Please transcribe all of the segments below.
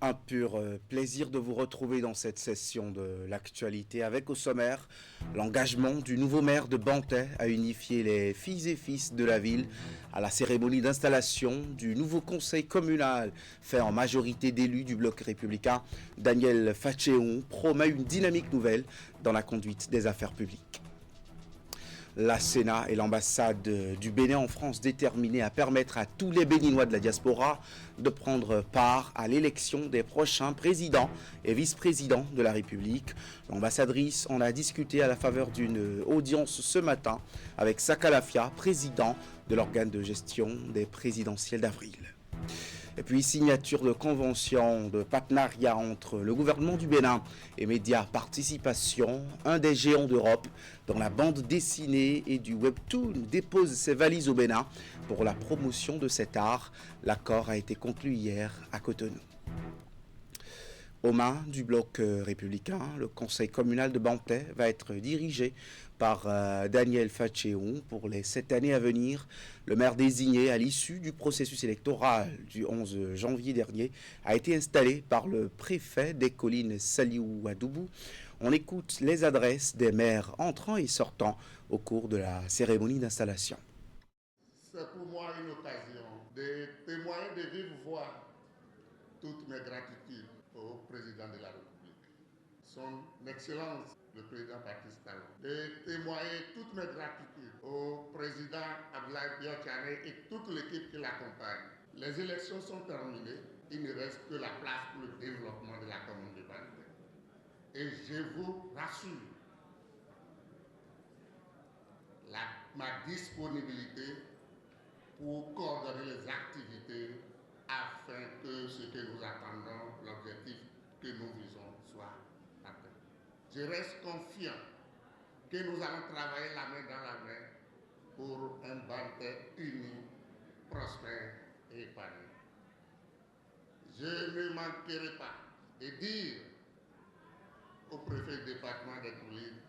Un pur plaisir de vous retrouver dans cette session de l'actualité avec au sommaire l'engagement du nouveau maire de Bantais à unifier les filles et fils de la ville à la cérémonie d'installation du nouveau conseil communal fait en majorité d'élus du bloc républicain. Daniel Fachéon promet une dynamique nouvelle dans la conduite des affaires publiques. La Sénat et l'ambassade du Bénin en France déterminés à permettre à tous les Béninois de la diaspora de prendre part à l'élection des prochains présidents et vice-présidents de la République. L'ambassadrice en a discuté à la faveur d'une audience ce matin avec Sakalafia, président de l'organe de gestion des présidentielles d'avril. Et puis signature de convention de partenariat entre le gouvernement du Bénin et Média Participation, un des géants d'Europe dans la bande dessinée et du webtoon dépose ses valises au Bénin pour la promotion de cet art. L'accord a été conclu hier à Cotonou. Aux mains du bloc républicain, le conseil communal de Bantais va être dirigé par Daniel Fachéon pour les 7 années à venir. Le maire désigné à l'issue du processus électoral du 11 janvier dernier a été installé par le préfet des collines Saliou Wadoubou. On écoute les adresses des maires entrants et sortants au cours de la cérémonie d'installation. C'est pour moi une occasion de témoigner de vive voix toutes mes gratitudes au président de la République, son Excellence le président Patrice Talon, de témoigner toutes mes gratitudes au président Abdoulaye Biachane et toute l'équipe qui l'accompagne. Les élections sont terminées, il ne reste que la place pour le développement de la commune de Bantais. Et je vous rassure, ma disponibilité pour coordonner les activités afin que ce que nous attendons, l'objectif que nous visons, soit atteint. Je reste confiant que nous allons travailler la main dans la main pour un Bantais uni, prospère et épanoui. Je ne manquerai pas de dire au préfet du département des collines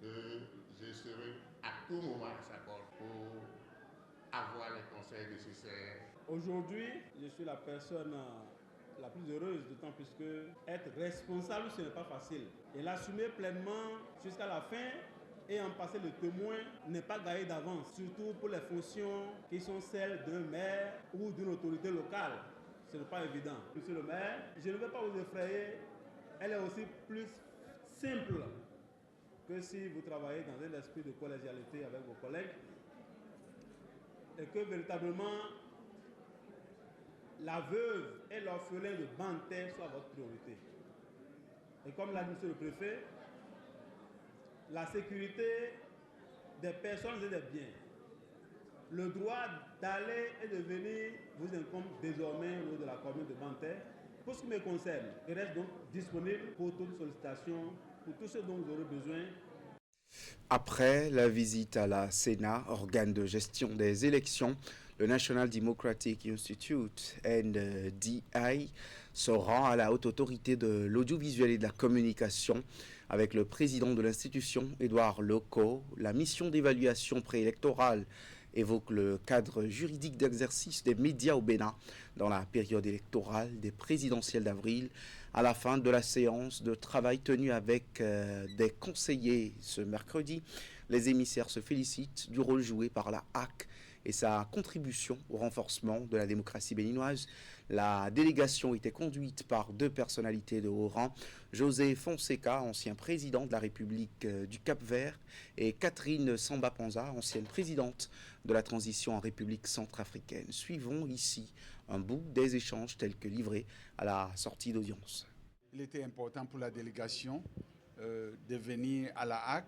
que je serai à tout moment à sa porte pour avoir les conseils nécessaires. Aujourd'hui, je suis la personne la plus heureuse, d'autant plus que être responsable, ce n'est pas facile. Et l'assumer pleinement jusqu'à la fin et en passer le témoin n'est pas gagné d'avance, surtout pour les fonctions qui sont celles d'un maire ou d'une autorité locale. Ce n'est pas évident. Monsieur le maire, je ne vais pas vous effrayer, elle est aussi plus simple que si vous travaillez dans un esprit de collégialité avec vos collègues et que véritablement la veuve et l'orphelin de Bantais soient votre priorité. Et comme l'a dit monsieur le préfet, la sécurité des personnes et des biens, le droit d'aller et de venir vous incombe désormais au niveau de la commune de Bantais. Pour ce qui me concerne, je reste donc disponible pour toute sollicitation, pour tout ce dont vous aurez besoin. Après la visite à la Sénat, organe de gestion des élections, le National Democratic Institute, NDI, se rend à la haute autorité de l'audiovisuel et de la communication avec le président de l'institution, Édouard Loco. La mission d'évaluation préélectorale évoque le cadre juridique d'exercice des médias au Bénin dans la période électorale des présidentielles d'avril. À la fin de la séance de travail tenue avec des conseillers ce mercredi, les émissaires se félicitent du rôle joué par la HAC et sa contribution au renforcement de la démocratie béninoise. La délégation était conduite par deux personnalités de haut rang, José Fonseca, ancien président de la République du Cap-Vert, et Catherine Samba-Panza, ancienne présidente de la transition en République centrafricaine. Suivons ici un bout des échanges tels que livrés à la sortie d'audience. Il était important pour la délégation de venir à la HAC,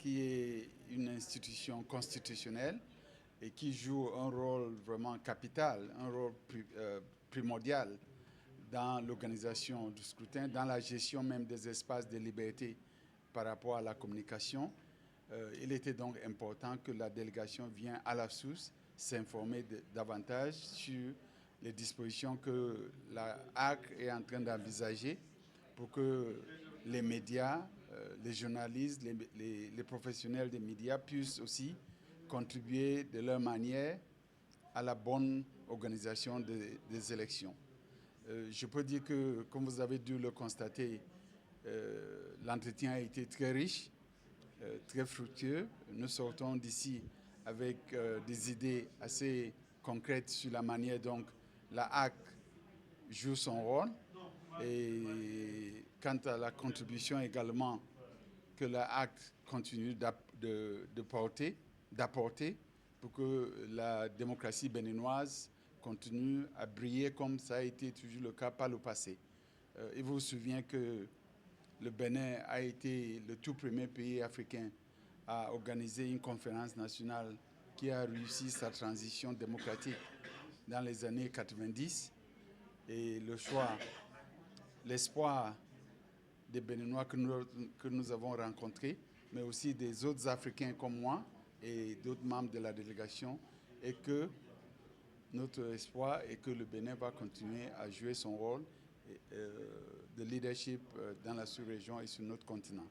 qui est une institution constitutionnelle et qui joue un rôle vraiment capital, un rôle primordial dans l'organisation du scrutin, dans la gestion même des espaces de liberté par rapport à la communication. Il était donc important que la délégation vienne à la source s'informer davantage sur les dispositions que la HAC est en train d'envisager pour que les médias, les journalistes, les professionnels des médias puissent aussi contribuer de leur manière à la bonne organisation des élections. Je peux dire que, comme vous avez dû le constater, l'entretien a été très riche, très fructueux. Nous sortons d'ici avec des idées assez concrètes sur la manière dont la HAC joue son rôle et quant à la contribution également que la HAC continue d'apporter pour que la démocratie béninoise continue à briller comme ça a été toujours le cas par le passé. Il vous souvient que le Bénin a été le tout premier pays africain à organiser une conférence nationale qui a réussi sa transition démocratique dans les années 90. Et le choix, l'espoir des Béninois que nous avons rencontrés, mais aussi des autres Africains comme moi et d'autres membres de la délégation, est que notre espoir est que le Bénin va continuer à jouer son rôle de leadership dans la sous-région et sur notre continent.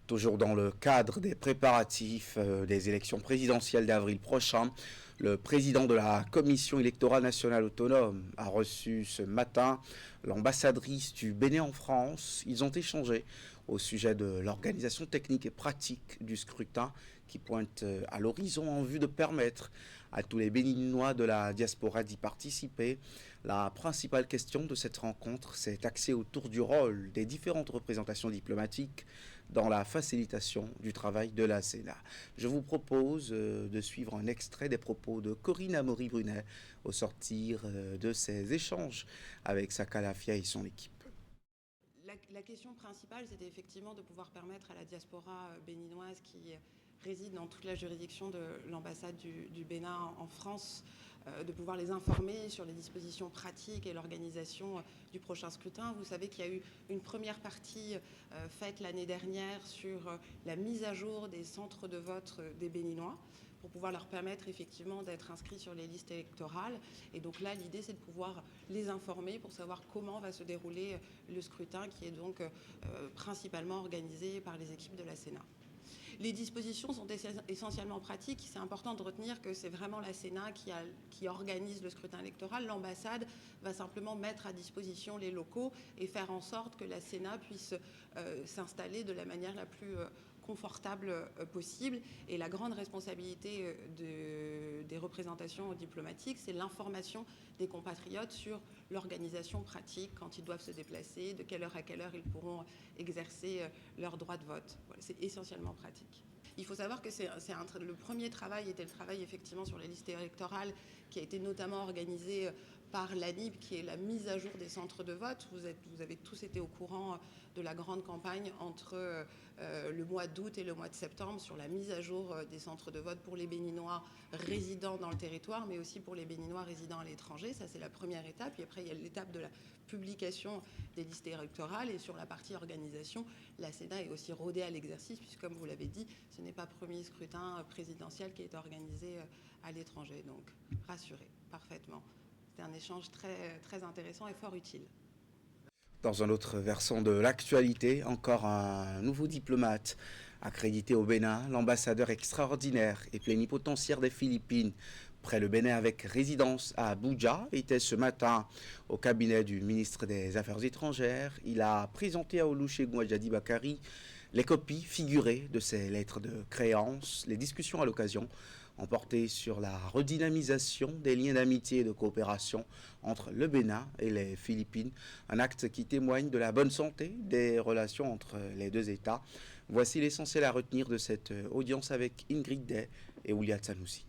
Toujours dans le cadre des préparatifs des élections présidentielles d'avril prochain, le président de la Commission électorale nationale autonome a reçu ce matin l'ambassadrice du Bénin en France. Ils ont échangé au sujet de l'organisation technique et pratique du scrutin qui pointe à l'horizon en vue de permettre à tous les Béninois de la diaspora d'y participer. La principale question de cette rencontre s'est axée autour du rôle des différentes représentations diplomatiques dans la facilitation du travail de la Sénat. Je vous propose de suivre un extrait des propos de Corinne Amaury-Brunet au sortir de ces échanges avec Saka Lafia et son équipe. La question principale, c'était effectivement de pouvoir permettre à la diaspora béninoise qui réside dans toute la juridiction de l'ambassade du Bénin en France, de pouvoir les informer sur les dispositions pratiques et l'organisation du prochain scrutin. Vous savez qu'il y a eu une première partie faite l'année dernière sur la mise à jour des centres de vote des Béninois pour pouvoir leur permettre effectivement d'être inscrits sur les listes électorales. Et donc là, l'idée, c'est de pouvoir les informer pour savoir comment va se dérouler le scrutin qui est donc principalement organisé par les équipes de la Sénat. Les dispositions sont essentiellement pratiques. C'est important de retenir que c'est vraiment la Sénat qui organise le scrutin électoral. L'ambassade va simplement mettre à disposition les locaux et faire en sorte que la Sénat puisse s'installer de la manière la plus confortable possible. Et la grande responsabilité des représentations diplomatiques, c'est l'information des compatriotes sur l'organisation pratique quand ils doivent se déplacer, de quelle heure à quelle heure ils pourront exercer leur droit de vote. Voilà, c'est essentiellement pratique. Il faut savoir que le premier travail était le travail effectivement sur les listes électorales qui a été notamment organisé par l'ANIB, qui est la mise à jour des centres de vote. Vous avez tous été au courant de la grande campagne entre le mois d'août et le mois de septembre sur la mise à jour des centres de vote pour les Béninois résidant dans le territoire, mais aussi pour les Béninois résidant à l'étranger. Ça, c'est la première étape. Et après, il y a l'étape de la publication des listes électorales. Et sur la partie organisation, la Sénat est aussi rodée à l'exercice, puisque, comme vous l'avez dit, ce n'est pas le premier scrutin présidentiel qui est organisé à l'étranger. Donc, rassurez parfaitement. C'était un échange très, très intéressant et fort utile. Dans un autre versant de l'actualité, encore un nouveau diplomate accrédité au Bénin, l'ambassadeur extraordinaire et plénipotentiaire des Philippines près le Bénin avec résidence à Abuja était ce matin au cabinet du ministre des Affaires étrangères. Il a présenté à Olusegun Ajadi Bakari les copies figurées de ses lettres de créance. Les discussions à l'occasion ont porté sur la redynamisation des liens d'amitié et de coopération entre le Bénin et les Philippines, un acte qui témoigne de la bonne santé des relations entre les deux États. Voici l'essentiel à retenir de cette audience avec Ingrid Day et Ouliat Sanoussi.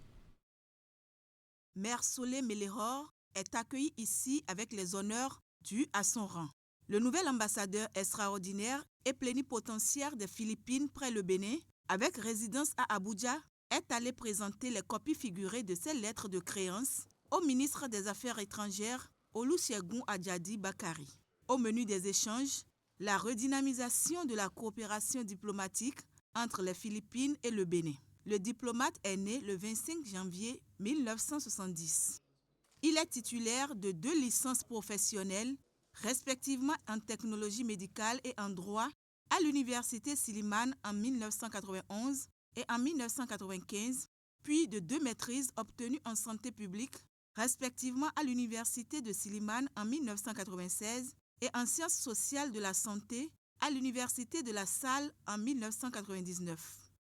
Mère Solé Melehor est accueillie ici avec les honneurs dus à son rang. Le nouvel ambassadeur extraordinaire et plénipotentiaire des Philippines près le Bénin, avec résidence à Abuja, est allé présenter les copies figurées de ces lettres de créance au ministre des Affaires étrangères, Olusegun Ajadi Bakari. Au menu des échanges, la redynamisation de la coopération diplomatique entre les Philippines et le Bénin. Le diplomate est né le 25 janvier 1970. Il est titulaire de 2 licences professionnelles, respectivement en technologie médicale et en droit, à l'université Silliman en 1991 et en 1995, puis de 2 maîtrises obtenues en santé publique respectivement à l'Université de Silliman en 1996 et en sciences sociales de la santé à l'Université de La Salle en 1999.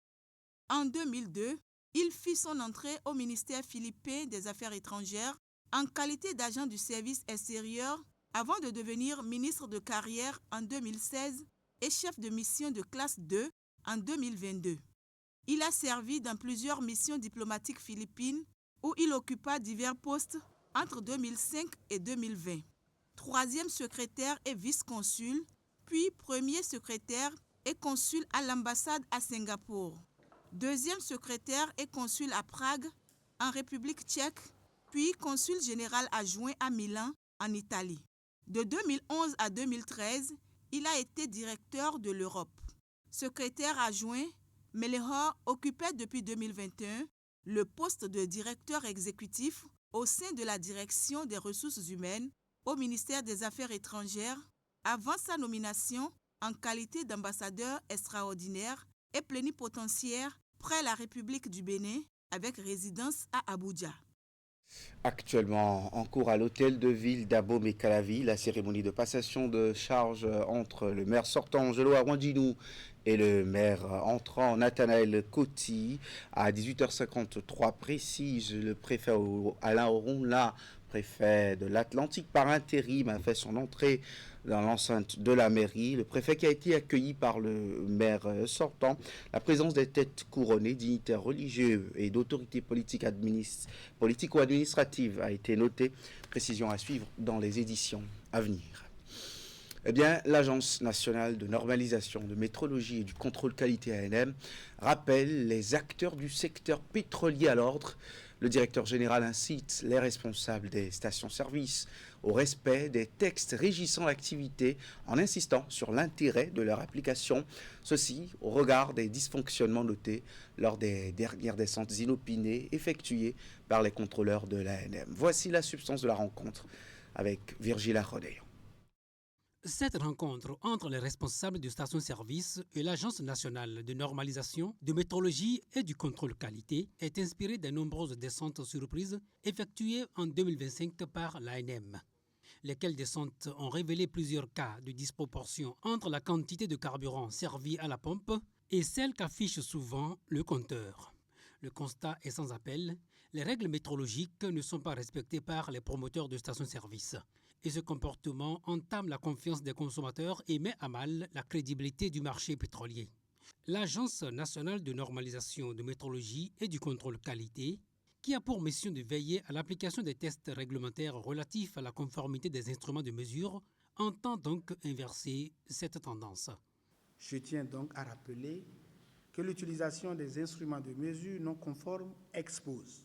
En 2002, il fit son entrée au ministère philippin des Affaires étrangères en qualité d'agent du service extérieur avant de devenir ministre de carrière en 2016 et chef de mission de classe 2 en 2022. Il a servi dans plusieurs missions diplomatiques philippines où il occupa divers postes entre 2005 et 2020. Troisième secrétaire et vice-consul, puis premier secrétaire et consul à l'ambassade à Singapour. Deuxième secrétaire et consul à Prague, en République tchèque, puis consul général adjoint à Milan, en Italie. De 2011 à 2013, il a été directeur de l'Europe. Secrétaire adjoint, Melehor occupait depuis 2021 le poste de directeur exécutif au sein de la direction des ressources humaines au ministère des Affaires étrangères avant sa nomination en qualité d'ambassadeur extraordinaire et plénipotentiaire près la République du Bénin avec résidence à Abuja. Actuellement en cours à l'hôtel de ville d'Abomey-Calavi, la cérémonie de passation de charge entre le maire sortant Angelo Arwandjinou et le maire entrant Nathanaël Coty à 18h53 précise. Le préfet Alain Auron, là, préfet de l'Atlantique par intérim, a fait son entrée dans l'enceinte de la mairie. Le préfet qui a été accueilli par le maire sortant. La présence des têtes couronnées, dignitaires religieux et d'autorités politico-administratives a été notée. Précision à suivre dans les éditions à venir. Eh bien, l'Agence nationale de normalisation, de métrologie et du contrôle qualité ANM rappelle les acteurs du secteur pétrolier à l'ordre. Le directeur général incite les responsables des stations-service au respect des textes régissant l'activité en insistant sur l'intérêt de leur application. Ceci au regard des dysfonctionnements notés lors des dernières descentes inopinées effectuées par les contrôleurs de l'ANM. Voici la substance de la rencontre avec Virgile Rodéon. Cette rencontre entre les responsables de stations-service et l'Agence nationale de normalisation, de métrologie et du contrôle qualité est inspirée des nombreuses descentes surprises effectuées en 2025 par l'ANM. Lesquelles descentes ont révélé plusieurs cas de disproportion entre la quantité de carburant servi à la pompe et celle qu'affiche souvent le compteur. Le constat est sans appel, les règles métrologiques ne sont pas respectées par les promoteurs de stations-service. Et ce comportement entame la confiance des consommateurs et met à mal la crédibilité du marché pétrolier. L'Agence nationale de normalisation, de métrologie et du contrôle qualité, qui a pour mission de veiller à l'application des tests réglementaires relatifs à la conformité des instruments de mesure, entend donc inverser cette tendance. Je tiens donc à rappeler que l'utilisation des instruments de mesure non conformes expose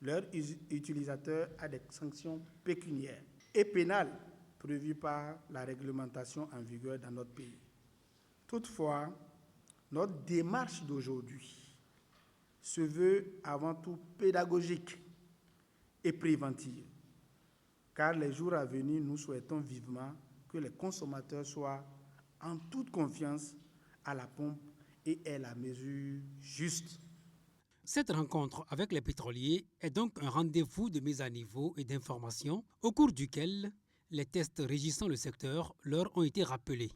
leur utilisateur à des sanctions pécuniaires et pénales prévues par la réglementation en vigueur dans notre pays. Toutefois, notre démarche d'aujourd'hui se veut avant tout pédagogique et préventive, car les jours à venir, nous souhaitons vivement que les consommateurs soient en toute confiance à la pompe et aient la mesure juste. Cette rencontre avec les pétroliers est donc un rendez-vous de mise à niveau et d'information au cours duquel les tests régissant le secteur leur ont été rappelés.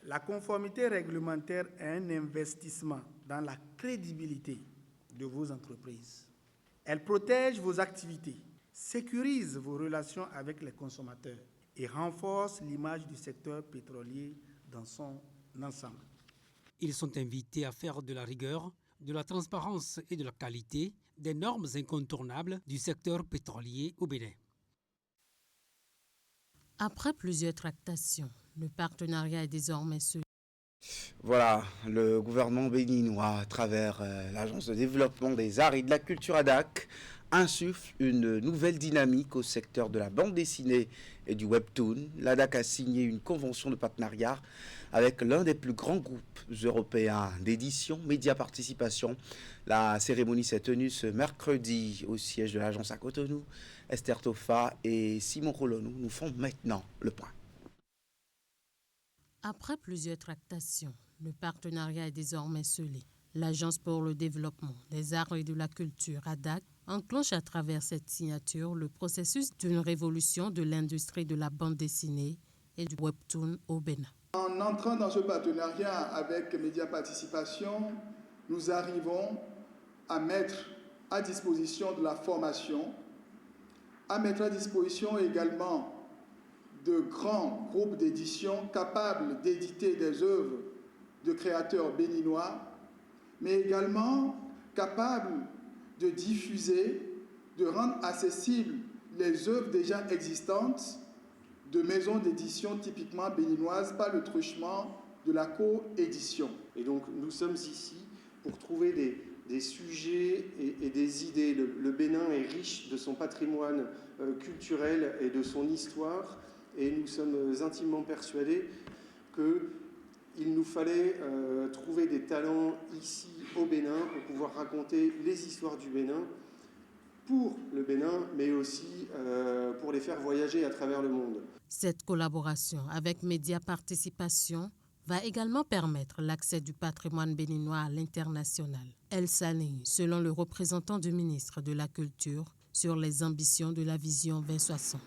La conformité réglementaire est un investissement dans la crédibilité de vos entreprises. Elle protège vos activités, sécurise vos relations avec les consommateurs et renforce l'image du secteur pétrolier dans son ensemble. Ils sont invités à faire de la rigueur, de la transparence et de la qualité des normes incontournables du secteur pétrolier au Bénin. Après plusieurs tractations, le partenariat est désormais celui. Voilà, le gouvernement béninois, à travers l'Agence de développement des arts et de la culture ADAC, insuffle une nouvelle dynamique au secteur de la bande dessinée et du webtoon. L'ADAC a signé une convention de partenariat avec l'un des plus grands groupes européens d'édition, Média Participation. La cérémonie s'est tenue ce mercredi au siège de l'agence à Cotonou. Esther Tofa et Simon Rolonou nous font maintenant le point. Après plusieurs tractations, le partenariat est désormais scellé. L'Agence pour le développement des arts et de la culture, ADAC, enclenche à travers cette signature le processus d'une révolution de l'industrie de la bande dessinée et du webtoon au Bénin. En entrant dans ce partenariat avec Média Participation, nous arrivons à mettre à disposition de la formation, à mettre à disposition également de grands groupes d'édition capables d'éditer des œuvres de créateurs béninois, mais également capables de diffuser, de rendre accessibles les œuvres déjà existantes de maisons d'édition typiquement béninoises par le truchement de la co-édition. Et donc nous sommes ici pour trouver des sujets et des idées. Le Bénin est riche de son patrimoine culturel et de son histoire, et nous sommes intimement persuadés qu'il nous fallait trouver des talents ici au Bénin pour pouvoir raconter les histoires du Bénin pour le Bénin, mais aussi pour les faire voyager à travers le monde. Cette collaboration avec Média Participation va également permettre l'accès du patrimoine béninois à l'international. Elle s'aligne, selon le représentant du ministre de la Culture, sur les ambitions de la vision 2060.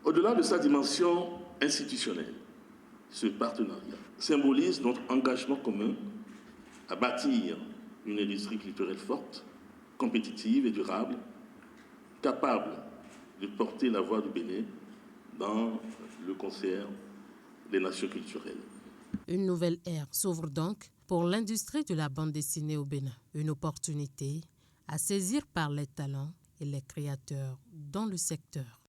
Au-delà de sa dimension institutionnelle, ce partenariat symbolise notre engagement commun à bâtir une industrie culturelle forte, compétitive et durable, capable de porter la voix du Bénin dans le concert des nations culturelles. Une nouvelle ère s'ouvre donc pour l'industrie de la bande dessinée au Bénin. Une opportunité à saisir par les talents et les créateurs dans le secteur.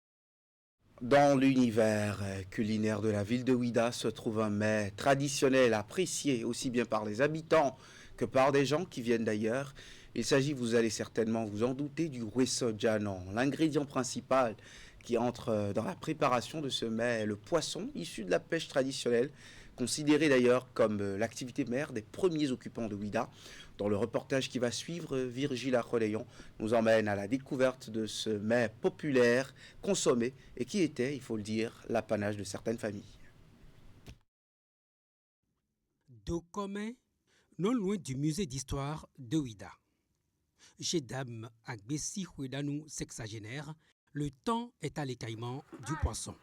Dans l'univers culinaire de la ville de Ouidah se trouve un mets traditionnel apprécié aussi bien par les habitants que par des gens qui viennent d'ailleurs. Il s'agit, vous allez certainement vous en douter, du hueso llano. L'ingrédient principal qui entre dans la préparation de ce mets est le poisson issu de la pêche traditionnelle, considéré d'ailleurs comme l'activité mère des premiers occupants de Ouidah. Dans le reportage qui va suivre, Virgile Arroléon nous emmène à la découverte de ce mets populaire, consommé et qui était, il faut le dire, l'apanage de certaines familles. Dokome, non loin du musée d'histoire de Ouidah. Chez Dame Agbessi Huedanou, sexagénaire, le temps est à l'écaillement du poisson.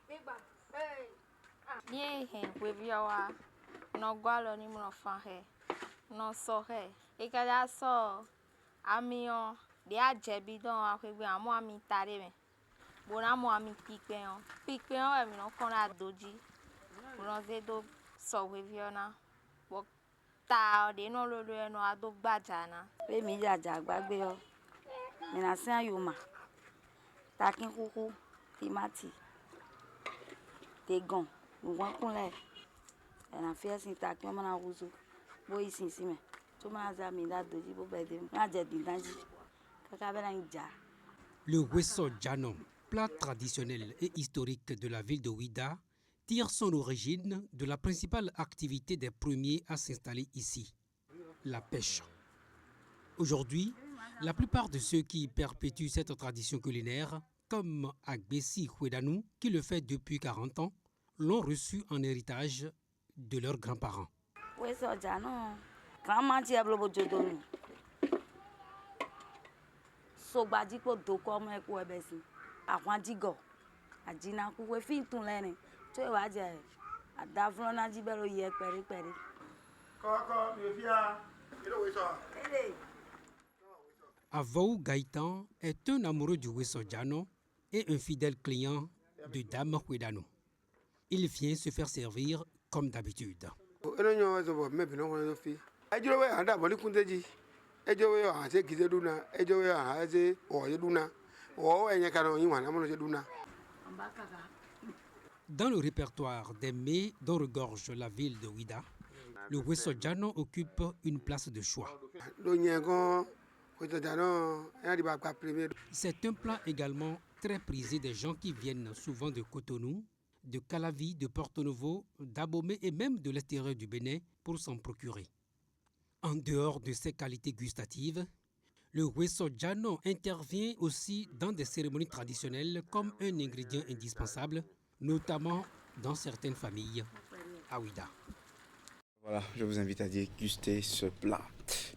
Takin kuku, timati, tegon, ouan kunle, na fia sin takin mana ruzu, bo isin sime, to mana zami da doji bo bede, na je dindaji, kakabela nja. Le hueso llano, plat traditionnel et historique de la ville de Ouidah, tire son origine de la principale activité des premiers à s'installer ici, la pêche. Aujourd'hui, la plupart de ceux qui perpétuent cette tradition culinaire, comme Agbessi Huedanou, qui le fait depuis 40 ans, l'ont reçu en héritage de leurs grands-parents. Avou Gaïtan est un amoureux du hueso llano et un fidèle client de Dame Huedanou. Il vient se faire servir comme d'habitude. Dans le répertoire des mets dont regorge la ville de Ouidah, le hueso llano occupe une place de choix. C'est un plat également très prisé des gens qui viennent souvent de Cotonou, de Calavi, de Porto Novo, d'Abomey et même de l'extérieur du Bénin pour s'en procurer. En dehors de ses qualités gustatives, le hueso llano intervient aussi dans des cérémonies traditionnelles comme un ingrédient indispensable, notamment dans certaines familles à Ouidah. Voilà, je vous invite à déguster ce plat.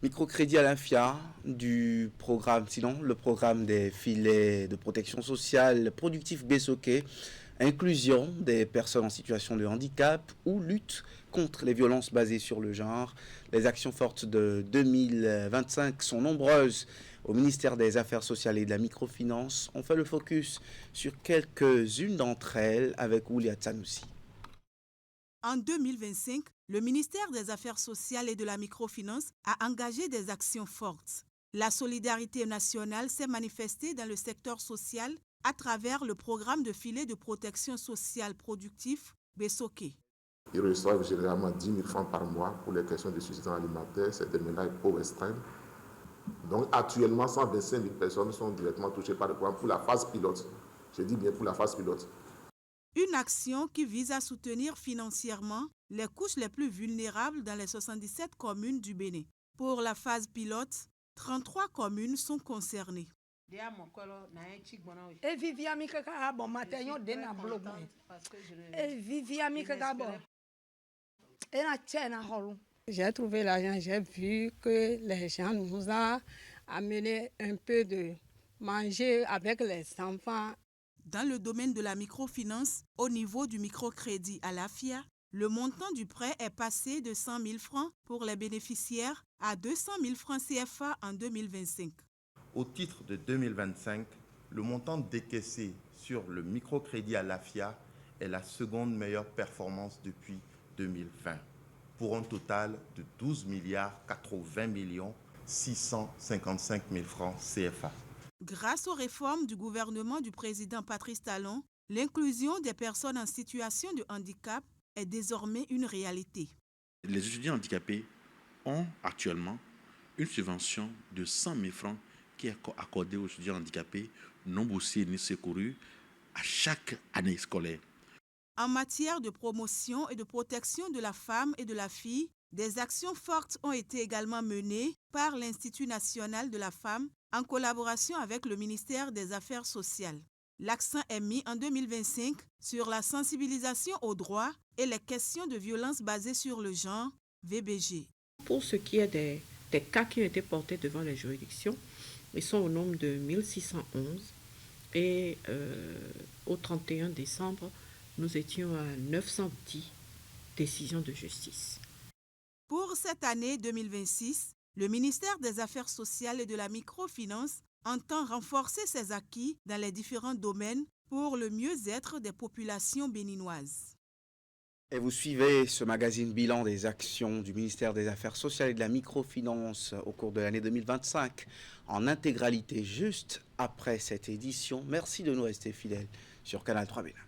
Microcrédit à l'INFIA du programme, sinon le programme des filets de protection sociale productif Bessoké, inclusion des personnes en situation de handicap ou lutte contre les violences basées sur le genre. Les actions fortes de 2025 sont nombreuses. Au ministère des Affaires sociales et de la microfinance, on fait le focus sur quelques-unes d'entre elles avec Oulia Tsanoussi. En 2025, le ministère des Affaires sociales et de la microfinance a engagé des actions fortes. La solidarité nationale s'est manifestée dans le secteur social à travers le programme de filet de protection sociale productif Bessoké. Ils reçoivent généralement 10 000 francs par mois pour les questions de subsistance alimentaire. C'est des ménages pauvres extrêmes. Donc actuellement, 125 000 personnes sont directement touchées par le programme pour la phase pilote. Je dis bien pour la phase pilote. Une action qui vise à soutenir financièrement les couches les plus vulnérables dans les 77 communes du Bénin. Pour la phase pilote, 33 communes sont concernées. J'ai trouvé l'argent, j'ai vu que les gens nous ont amené un peu de manger avec les enfants. Dans le domaine de la microfinance, au niveau du microcrédit à l'AFIA, le montant du prêt est passé de 100 000 francs pour les bénéficiaires à 200 000 francs CFA en 2025. Au titre de 2025, le montant décaissé sur le microcrédit à l'AFIA est la seconde meilleure performance depuis 2020, pour un total de 12 80 655 000 francs CFA. Grâce aux réformes du gouvernement du président Patrice Talon, l'inclusion des personnes en situation de handicap est désormais une réalité. Les étudiants handicapés ont actuellement une subvention de 100 000 francs qui est accordée aux étudiants handicapés non boursiers ni secourus à chaque année scolaire. En matière de promotion et de protection de la femme et de la fille, des actions fortes ont été également menées par l'Institut national de la femme en collaboration avec le ministère des Affaires sociales. L'accent est mis en 2025 sur la sensibilisation aux droits et les questions de violence basées sur le genre, VBG. Pour ce qui est des cas qui ont été portés devant les juridictions, ils sont au nombre de 1611 et au 31 décembre, nous étions à 910 décisions de justice. Pour cette année 2026, le ministère des Affaires sociales et de la microfinance entend renforcer ses acquis dans les différents domaines pour le mieux-être des populations béninoises. Et vous suivez ce magazine bilan des actions du ministère des Affaires sociales et de la microfinance au cours de l'année 2025 en intégralité juste après cette édition. Merci de nous rester fidèles sur Canal 3 Bénin.